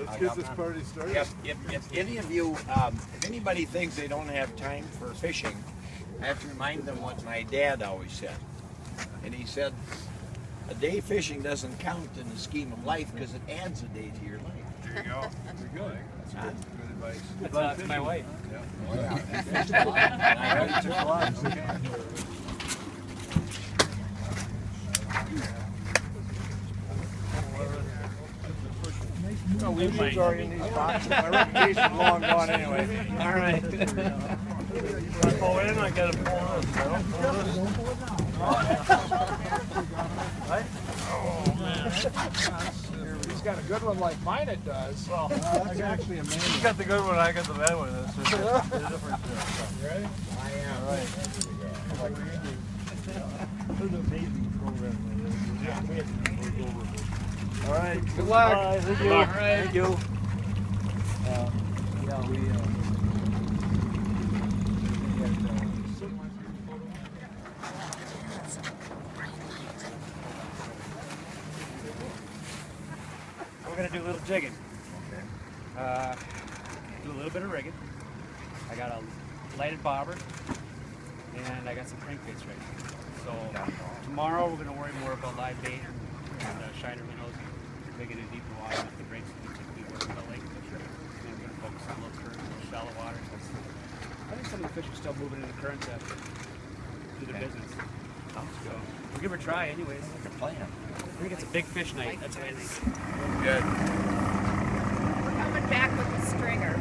let's get this party started. If any of you, if anybody thinks they don't have time for fishing, I have to remind them what my dad always said. And he said, a day fishing doesn't count in the scheme of life because it adds a day to your life. There you go. Very good. That's good. Good advice. That's my wife. Yeah. Oh, yeah. He fished a lot. And I heard he took a lot. Oh, we might. Already in these boxes. My reputation's long gone anyway. All right. Pull in, I gotta pull Right? Oh man. He's got a good one like mine it does. Well, that's actually a man. You got the good one, I got the bad one. That's just a different stuff. You ready? I am. All right. What an amazing program. All right. Good luck. Bye. Thank you. All right. Thank you. Yeah, we. We're gonna do a little jigging. Do a little bit of rigging. I got a lighted bobber and I got some crankbaits ready. So tomorrow we're gonna worry more about live bait and shiner minnows, rigging in deeper water with the breaks that we typically work in Gull Lake. And we're gonna focus on low current, shallow waters. I think some of the fish are still moving in the current to do their business. So we'll give it a try anyways. Like a plan. I think it's a big fish night, that's what I think. Good. We're coming back with a stringer.